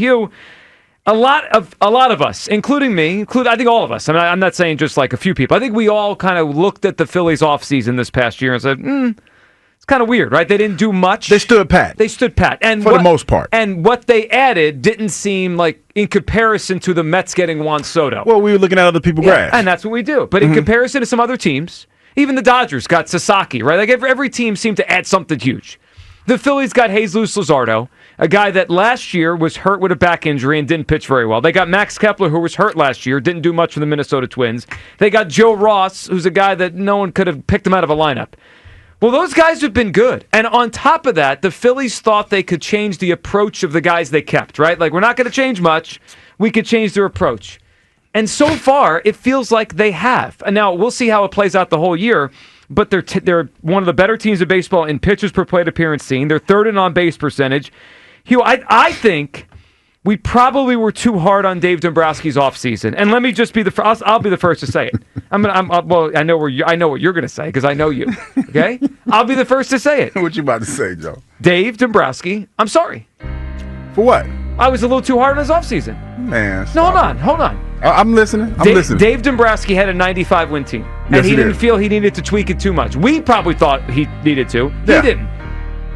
You, a lot of us, including me, I think all of us. I mean, I'm not saying just like a few people. I think we all kind of looked at the Phillies offseason this past year and said, it's kind of weird, right? They didn't do much. They stood pat. And for the most part. And what they added didn't seem like in comparison to the Mets getting Juan Soto. Well, we were looking at other people's grass. And that's what we do. But in comparison to some other teams, even the Dodgers got Sasaki, right? Like every team seemed to add something huge. The Phillies got Jesus Luzardo, a guy that last year was hurt with a back injury and didn't pitch very well. They got Max Kepler, who was hurt last year, didn't do much for the Minnesota Twins. They got Joe Ross, who's a guy that no one could have picked him out of a lineup. Well, those guys have been good. And on top of that, the Phillies thought they could change the approach of the guys they kept, right? Like, we're not going to change much. We could change their approach. And so far, it feels like they have. And now, we'll see how it plays out the whole year. But they're one of the better teams of baseball in pitches per plate appearance seen. They're third in on-base percentage. Hugh, I think we probably were too hard on Dave Dombrowski's offseason. And let me just be I'll be the first to say it. I know what you're going to say because I know you. Okay? I'll be the first to say it. What you about to say, Joe? Dave Dombrowski, I'm sorry. For what? I was a little too hard on his offseason. Man, no, hold on. I'm listening. I'm listening. Dave Dombrowski had a 95-win team, and he didn't feel he needed to tweak it too much. We probably thought he needed to. He didn't.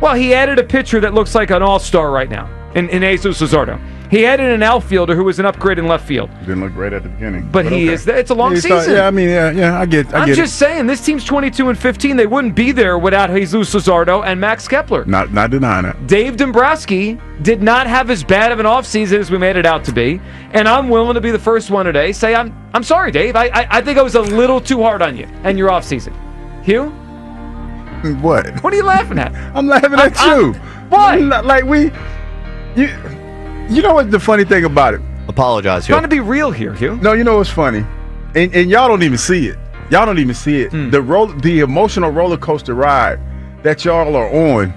Well, he added a pitcher that looks like an all-star right now in Jesus Luzardo. He added an outfielder who was an upgrade in left field. Didn't look great at the beginning. But he is. It's a long season. I get I'm just saying, this team's 22-15. They wouldn't be there without Jesus Luzardo and Max Kepler. Not denying it. Dave Dombrowski did not have as bad of an offseason as we made it out to be. And I'm willing to be the first one today. Say, I'm sorry, Dave. I think I was a little too hard on you and your offseason. Hugh? What? What are you laughing at? I'm laughing at you. Why? You know what the funny thing about it? Apologize, Hugh. Trying to be real here, Hugh. No, you know what's funny? And y'all don't even see it. The emotional roller coaster ride that y'all are on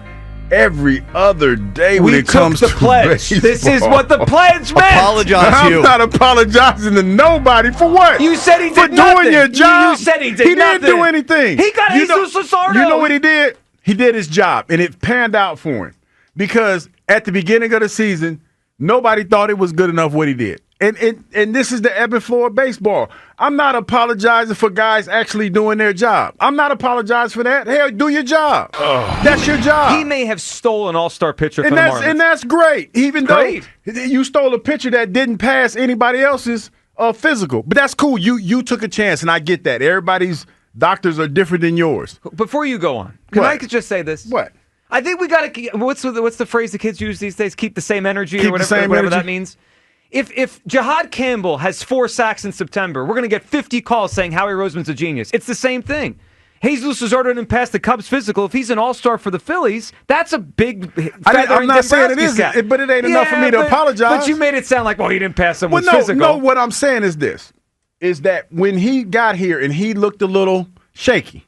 every other day when it comes to the pledge. Baseball. This is what the pledge meant. Apologize, Hugh. I'm not apologizing to nobody for what? You said he did for nothing. doing your job. You said he did He nothing. didn't do anything. He got Jesus Luzardo. You know what he did? He did his job, and it panned out for him. Because at the beginning of the season, nobody thought it was good enough what he did. And this is the ebb and flow of baseball. I'm not apologizing for guys actually doing their job. I'm not apologizing for that. Hell, do your job. That's your job. He may have stolen an all-star pitcher from the Marlins. And that's great. Even though you stole a pitcher that didn't pass anybody else's physical. But that's cool. You took a chance, and I get that. Everybody's doctors are different than yours. Before you go on, can I just say this? What? I think we got to. What's the phrase the kids use these days? Keep the same energy, or whatever that means. If Jahad Campbell has 4 sacks in September, we're going to get 50 calls saying Howie Roseman's a genius. It's the same thing. Jesus Luzardo didn't pass the Cubs physical. If he's an all-star for the Phillies, that's a big feather I'm in not saying it Dombrowski's isn't, but it ain't enough for me to apologize. But you made it sound like, well, he didn't pass someone's physical. No, what I'm saying is this, is that when he got here and he looked a little shaky,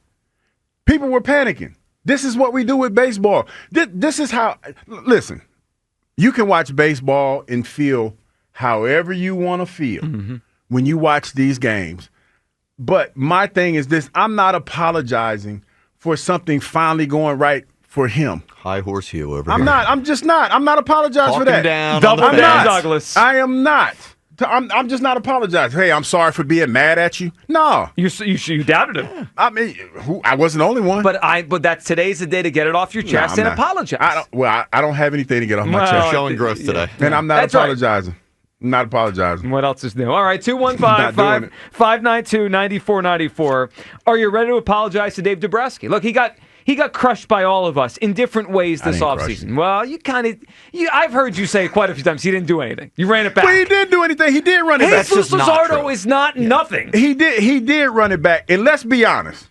people were panicking. This is what we do with baseball. This is how – listen, you can watch baseball and feel however you want to feel when you watch these games. But my thing is this. I'm not apologizing for something finally going right for him. High horse Hugh over here. I'm just not. I'm not apologizing for that. Double down, Douglas. I am not. I'm just not apologizing. Hey, I'm sorry for being mad at you. No. You doubted him. I mean, I wasn't the only one. But today's the day to get it off your chest and apologize. I don't have anything to get off my chest. Showing growth today. And I'm not apologizing. Right. I'm not apologizing. What else is new? All right, 215-592-9494. Are you ready to apologize to Dave Dombrowski? Look, he got crushed by all of us in different ways this offseason. Well, I've heard you say it quite a few times. He didn't do anything. You ran it back. Well, he didn't do anything. He did run it back. Jesus Luzardo is not nothing. He did run it back. And let's be honest.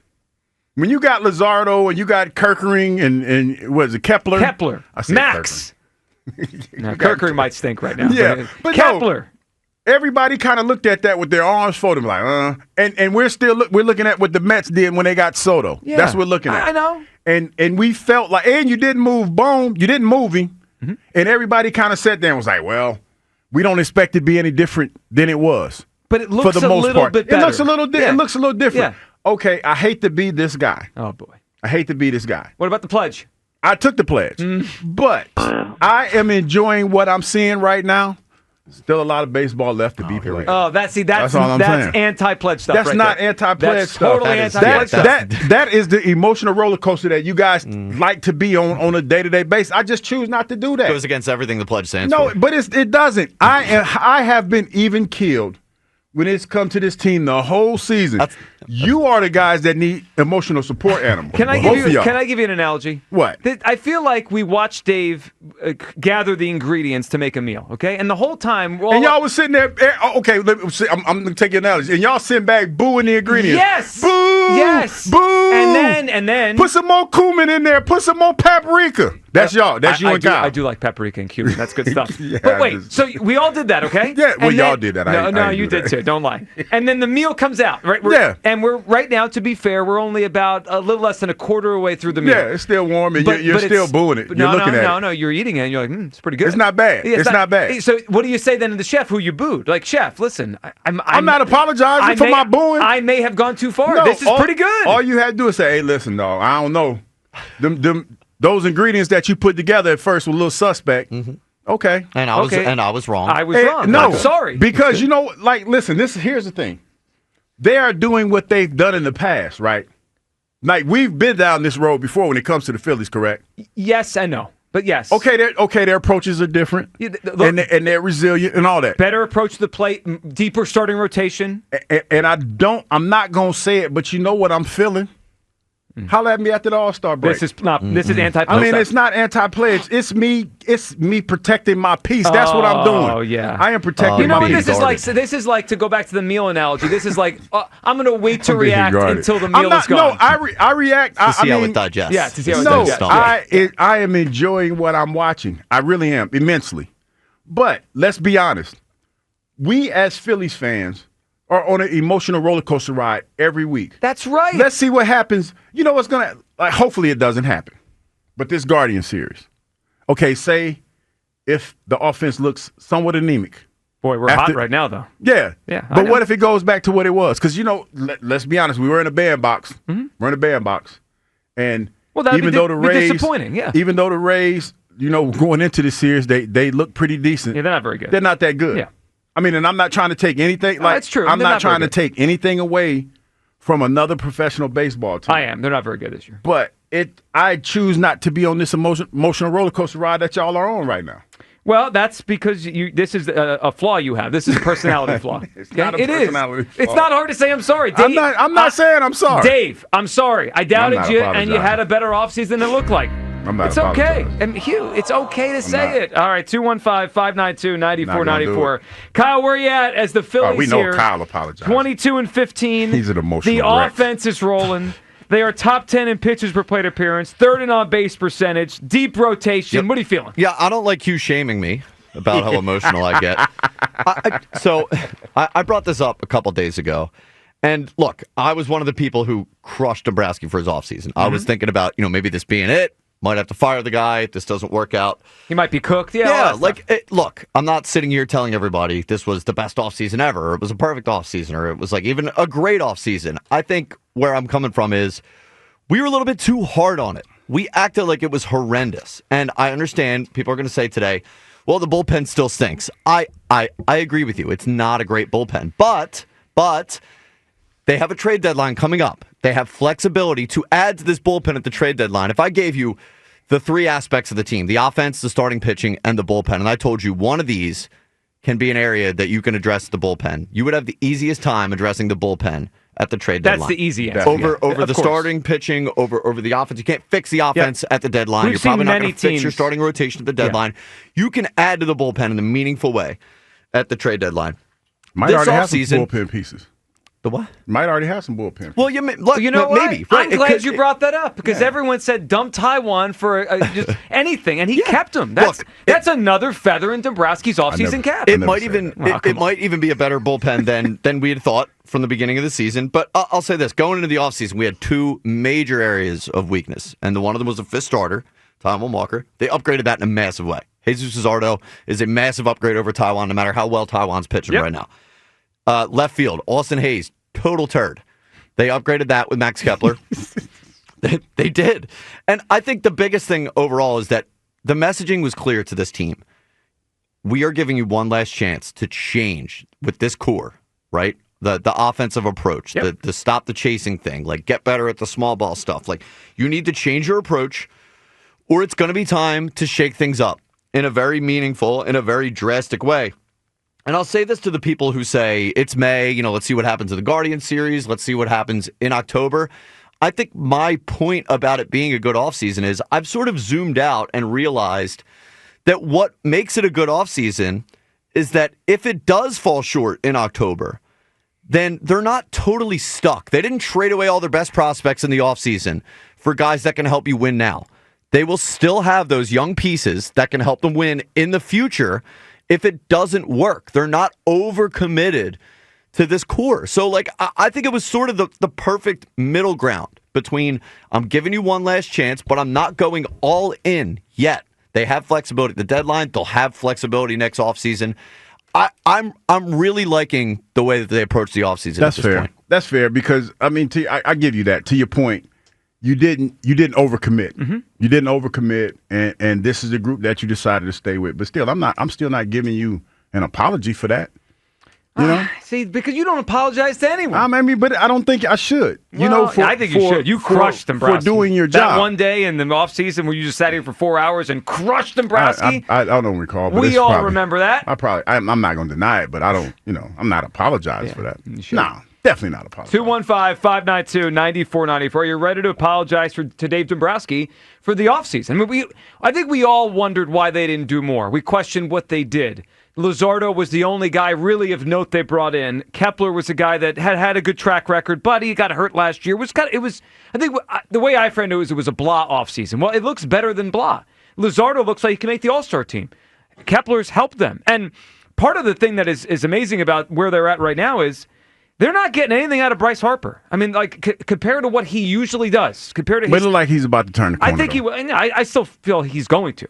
When you got Luzardo and you got Kirkering and what is it, Kepler? I said Max. Now, Kirkering might stink right now. Yeah, but Kepler. No, everybody kind of looked at that with their arms folded, like, and we're looking at what the Mets did when they got Soto. Yeah, that's what we're looking at. I know. And we felt like, and you didn't move Bohm, you didn't move him, and everybody kind of sat there and was like, well, we don't expect it to be any different than it was. But it looks for the most part. bit better. It looks a little different. Yeah. It looks a little different. Yeah. Okay, I hate to be this guy. Oh boy, I hate to be this guy. What about the pledge? I took the pledge. But I am enjoying what I'm seeing right now. Still a lot of baseball left to be played. Oh, that's all I'm saying. anti-pledge stuff. That's right not there. anti-pledge That's stuff. totally anti-pledge stuff. That is the emotional roller coaster that you guys like to be on a day-to-day basis. I just choose not to do that. It goes against everything the pledge stands No, for. but it doesn't. I have been even killed when it's come to this team the whole season. You are the guys that need emotional support animals. Can I give you an analogy? What? I feel like we watched Dave gather the ingredients to make a meal, okay? And the whole time... And y'all was sitting there... Okay, I'm going to take your analogy. And y'all sitting back booing the ingredients. Yes! Boo! Yes! Boo! And then... Put some more cumin in there. Put some more paprika. That's y'all. That's you and Kyle. I do like paprika and cumin. That's good stuff. Yeah, but wait, so we all did that, okay? Yeah, well, y'all did that. No, you did too. Don't lie. And then the meal comes out, right? And we're right now, to be fair, we're only about a little less than a quarter away through the meal. Yeah, it's still warm, and you're still booing it. You're looking at it. No, you're eating it, and you're like, it's pretty good. It's not bad. Yeah, it's not bad. So what do you say then to the chef who you booed? Like, chef, listen, I'm not apologizing for my booing. I may have gone too far. No, this is pretty good. All you had to do is say, hey, listen, dog, I don't know. Those ingredients that you put together at first were a little suspect. Mm-hmm. Okay. And I was wrong. I was wrong. No, I'm sorry. Because listen, here's the thing. They are doing what they've done in the past, right? Like, we've been down this road before when it comes to the Phillies, correct? Yes and no, but yes. Okay, their approaches are different, and they're resilient and all that. Better approach to the plate, deeper starting rotation. And I'm not going to say it, but you know what I'm feeling? Holla at me after the All-Star break. This is anti-pledge. I mean, it's not anti-pledge. It's me protecting my peace. That's what I'm doing. Oh, yeah. I am protecting you know my what peace. This is like, to go back to the meal analogy, this is like, I'm going to wait to react until the meal is gone. No, I react. To see how it digests. Yeah, to see how it digests. I am enjoying what I'm watching. I really am, immensely. But let's be honest. We as Phillies fans are on an emotional roller coaster ride every week. That's right. Let's see what happens. You know what's going to, hopefully it doesn't happen. But this Guardian series. Okay, say if the offense looks somewhat anemic. Boy, we're hot right now, though. Yeah. Yeah. But what if it goes back to what it was? Because, let's be honest, we were in a bandbox. Mm-hmm. We're in a bandbox. And even though the Rays, disappointing, yeah. Even though the Rays, going into the series, they look pretty decent. Yeah, they're not very good. They're not that good. Yeah. I mean, and I'm not trying to take anything. That's true. I'm not trying to take anything away from another professional baseball team. I am. They're not very good this year. But I choose not to be on this emotional roller coaster ride that y'all are on right now. Well, that's because this is a flaw you have. This is a personality flaw. It's not a personality flaw. It's not hard to say I'm sorry, Dave. I'm not saying I'm sorry. Dave, I'm sorry. I doubted you, and you had a better offseason than it looked like. I'm not It's okay. And Hugh, it's okay to say it. All right, 215-592-9494. Kyle, where you at as the Phillies we know here? Kyle apologized. 22-15. He's an emotional The wreck. offense is rolling. They are top 10 in pitches per plate appearance, third in on-base percentage, deep rotation. Yep. What are you feeling? Yeah, I don't like you shaming me about how emotional I get. I brought this up a couple days ago. And look, I was one of the people who crushed Dombrowski for his offseason. I was thinking about, maybe this being it. Might have to fire the guy if this doesn't work out. He might be cooked. Look, I'm not sitting here telling everybody this was the best offseason ever. Or it was a perfect offseason, or it was like even a great offseason. I think where I'm coming from is we were a little bit too hard on it. We acted like it was horrendous. And I understand people are going to say today, well, the bullpen still stinks. I agree with you. It's not a great bullpen. But they have a trade deadline coming up. They have flexibility to add to this bullpen at the trade deadline. If I gave you the three aspects of the team, the offense, the starting pitching, and the bullpen, and I told you one of these can be an area that you can address the bullpen, you would have the easiest time addressing the bullpen at the trade deadline. That's the easy answer. Over the starting pitching, over the offense. You can't fix the offense at the deadline. You're probably not going to fix your starting rotation at the deadline. You can add to the bullpen in a meaningful way at the trade deadline. Might already have some bullpen pieces. The what? Might already have some bullpen. Well, look, you know what? Maybe. I'm glad you brought that up because everyone said dump Taiwan for just anything, and he kept him. That's another feather in Dombrowski's offseason cap. It might even be a better bullpen than we had thought from the beginning of the season. But I'll say this: going into the offseason, we had two major areas of weakness, and one of them was a fifth starter, Taiwan Walker. They upgraded that in a massive way. Jesus Luzardo is a massive upgrade over Taiwan, no matter how well Taiwan's pitching right now. Left field, Austin Hayes, total turd. They upgraded that with Max Kepler. They did. And I think the biggest thing overall is that the messaging was clear to this team. We are giving you one last chance to change with this core, right? The offensive approach, the stop the chasing thing, like get better at the small ball stuff. Like you need to change your approach or it's going to be time to shake things up in a very meaningful, in a very drastic way. And I'll say this to the people who say it's May, let's see what happens in the Guardians series. Let's see what happens in October. I think my point about it being a good offseason is I've sort of zoomed out and realized that what makes it a good offseason is that if it does fall short in October, then they're not totally stuck. They didn't trade away all their best prospects in the offseason for guys that can help you win now. They will still have those young pieces that can help them win in the future if it doesn't work. They're not overcommitted to this core. So, I think it was sort of the perfect middle ground between I'm giving you one last chance, but I'm not going all in yet. They have flexibility at the deadline. They'll have flexibility next offseason. I'm really liking the way that they approach the offseason at this point. That's fair because, I give you that. To your point, you didn't overcommit. Mm-hmm. You didn't overcommit, and this is the group that you decided to stay with. But still, I'm still not giving you an apology for that. See, because you don't apologize to anyone. But I don't think I should. I think you should. You crushed Dombrowski for doing your job. That one day in the offseason where you just sat here for 4 hours and crushed Dombrowski. I don't recall. But we all remember that. I'm not going to deny it, but I don't. I'm not apologizing for that. No, definitely not apologizing. 215-592-9494. Are you ready to apologize to Dave Dombrowski for the offseason? I think we all wondered why they didn't do more. We questioned what they did. Luzardo was the only guy really of note they brought in. Kepler was a guy that had a good track record, but he got hurt last year. I think the way I framed it was a blah offseason. Well, it looks better than blah. Luzardo looks like he can make the All-Star team. Kepler's helped them. And part of the thing that is amazing about where they're at right now is they're not getting anything out of Bryce Harper. Compared to what he usually does. Compared to but it looks like he's about to turn the corner. I think he will. I still feel he's going to.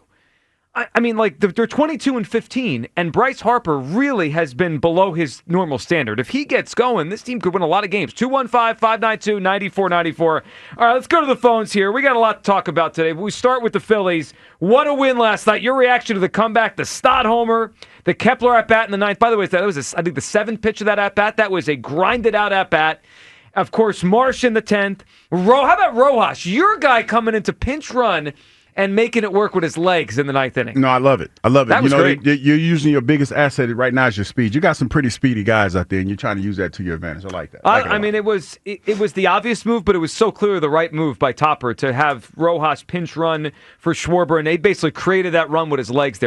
They're 22-15, and Bryce Harper really has been below his normal standard. If he gets going, this team could win a lot of games. 215-592-9494. All right, let's go to the phones here. We got a lot to talk about today. We start with the Phillies. What a win last night. Your reaction to the comeback, the Stott homer, the Kepler at-bat in the ninth. By the way, that was, I think, the seventh pitch of that at-bat. That was a grinded-out at-bat. Of course, Marsh in the 10th. How about Rojas? Your guy coming into pinch run and making it work with his legs in the ninth inning. No, I love it. That was great. You're using your biggest asset right now is your speed. You got some pretty speedy guys out there, and you're trying to use that to your advantage. I like that. It was the obvious move, but it was so clearly the right move by Topper to have Rojas pinch run for Schwarber, and they basically created that run with his legs there.